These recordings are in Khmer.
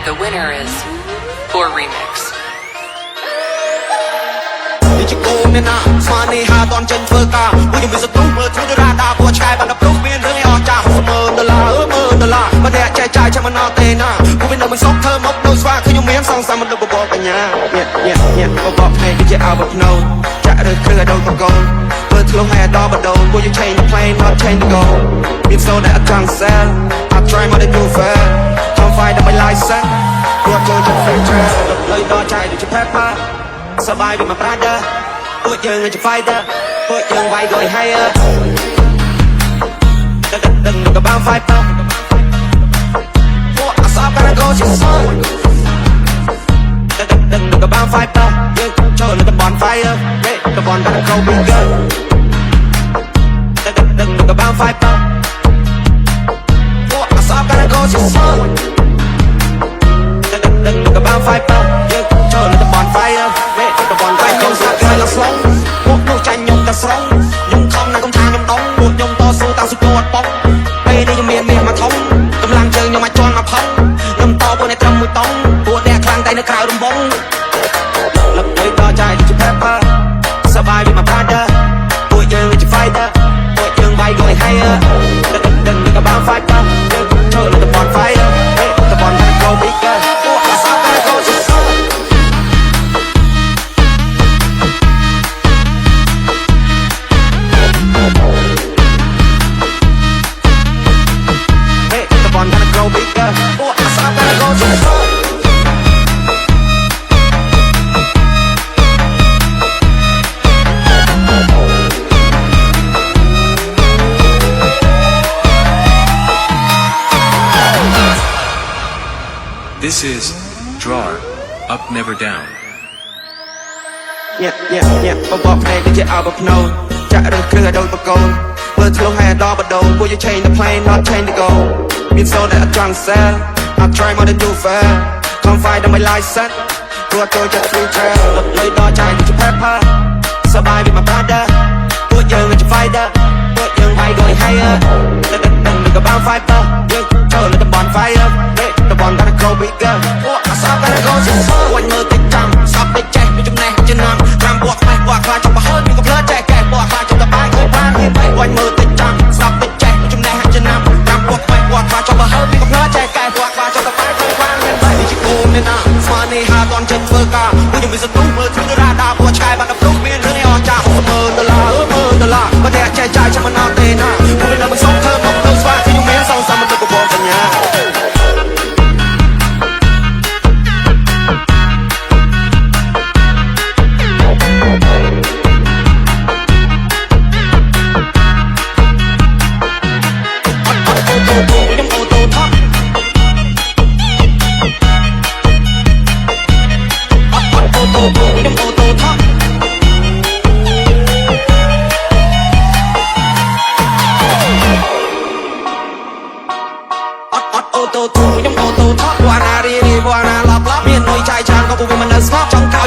The winner is For Remix. ជាគោមានណាស្មាននេះហាតន់ចេញធ្វើការពួកខ្ញុំមានសត្រុមើលធ្វើរ៉ាដាពួកឆ្កែបានដល់ប្រុសមានរឿងអស់ចាស់$10000បើតែចែកចាយចាំមិនអត់ទេណាពួកវានៅមិនសុខធ្វើមកនៅស្វាខ្ញុំមានសងសាមមិនដឹកបបបញ្ញាញ៉ាបបបភ្នែកគឺជាអោបភ្នោចាក់ឬគ្រឿងឲ្យដូចបកូនធ្វើធ្លុះឲ្យដល់បដូនពួកយើង change the plane not change the goal មានសូនតែអត់ចង់ sell I try more than you fair ចង់ fight ដើម្បី license ពួកចូលចិត្ត free trail លើដល់ចាយដូចជា pepper សបាយវាមកប្រាដពួកយើងជា fighter ពួកយើងវាយដូច higher ដឹងក៏បាន fighter ពួកអសបការ go ជាសោដឹងក៏បាន fighter យើងចូលទៅ bonfire ទៅ bonfire go bigger ដឹងក៏បាន fighter ពួកអសបការ go ជាសោដឹងក៏បាន fighter យើងចូលទៅ bonfire ទៅ bonfire ចូលសាក់ឲ្យឡើងស្លងពួកនោះចាញ់ខ្ញុំតែស្រងខ្ញុំខំណាស់កុំថាខ្ញុំដងពួកខ្ញុំតស៊ូតាំងសុគតបងពេលនេះខ្ញុំមានមាសមកធំកម្លាំងជើងខ្ញុំអាចជន់មកផុងខ្ញុំតពួកអ្នកត្រឹមមួយតង់ពួកអ្នកខ្លាំងតែនៅក្រៅរំបងលឹកទៅដល់ចាយជា pepper សបាយវាមក brother ពួកយើងជា fighter ពួកយើងវាយដូច higher ដឹងក៏បាន fighter យើងចូលទៅ bonfire ទៅ bonfire go bigger ពួកអសការ go ជាសោThis is Drawer Up Never Down. ញ៉ាបបភ្នែកគឺជាអោបភ្នោចាក់ឬគ្រឿងឲ្យដូចបកូនធ្វើធ្លុះឲ្យដល់បដូនពួកយើង change the plane not change the goal មានសូនតែអត់ចង់ sell I try more than you fair come fight on my license ព្រោះចូលចិត្ត free trail លើដល់ចាយជា pepper សបាយវាមក brother ពួកយើងជា fighter ពួកយើងវាយដូច higher ដឹងក៏បាន fighter យើងចូលទៅ bonfire ទៅ bonfire go bigger ពួកអសបការ go ជាសោវិញមើលតិចចាំសពតិចចេះមានចំណេះចំណាំតាមពួកខ្វេះពួកខ្លាចចាប់បហើមានកំភ្លើចេះកែពួកខ្លាចចាប់តបាយឃើញបានហេតុវិញមើលតិចចាំសពតិចចេះមានចំណេះចំណាំតាមពួកខ្វេះពួកខ្លាចចាប់បហើមានកំភ្លើចេះកែពួកខ្លាចចាប់តបាយឃើញបានហេតុវិញជាគោមានណាស្មាននេះហាតន់ចេញធ្វើការពួកខ្ញុំមានសត្រុមើលធ្វើរ៉ាដាពួកឆ្កែបានដល់ប្រុសមានរឿងអស់ចាស់$10000បើតែចែកចាយចាំមិនអត់ទេណាពួកវានៅមិនសុខធ្វើមកនៅស្វាខ្ញុំមានសងសាមមិនដឹកបបបញ្ញា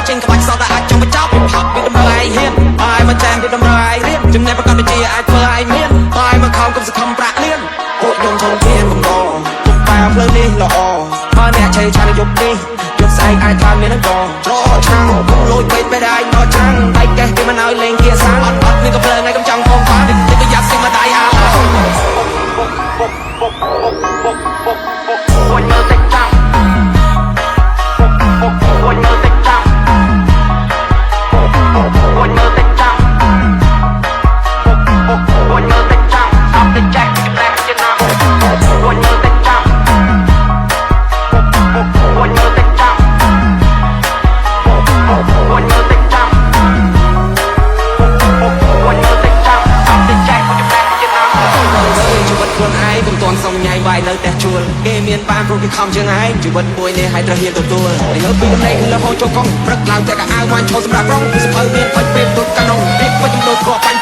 ចេញក្បាច់សតតែអាចចង់បញ្ចប់ពីផាប់ពីតម្រូវឯងហ៊ានហើយមកចាំពីតម្រូវឯងរៀនចំណេះប្រកបវិជ្ជាអាចធ្វើឯងមានហើយមកខំកុំសង្ឃឹមប្រាក់លៀនពួកខ្ញុំធំធានកំដរទុកបែបផ្លូវនេះល្អបើអ្នកឆេឆានយប់នេះយប់ស្អែកអាចថាមានអង្គច្រកឆាំងលួចពេកបែរឯងដល់ចាំងបែកកេះគេមិនឲ្យលេងគាសាំងអត់មានកំភ្លើងឯងកំចង់ផងបាននេះក៏យ៉ាប់សិមកដៃអាពួកមើលតិចចាំពួកមើលតិចចាំOne more thing down. One more thing down. Stop the jack, you can you know. One more thing down. One more thing down. One more thing down. One more thing down. Stop the jack, you can you know. ជីវិតខ្លួនឯងកុំតន់សុំញ៉ៃវាយនៅតែជួលគេមានបានព្រោះគេខំជាងឯងជីវិតមួយនេះឲ្យត្រូវហ៊ានទទួលលើពីដំណេកលើហូរចូលកង់ព្រឹកឡើងតែកៅអាវបានឈរសម្រាប់រងពីសភៅមានបាច់ពេលទុកកានងពីបាច់ចំនួនគ្រាប់បាញ់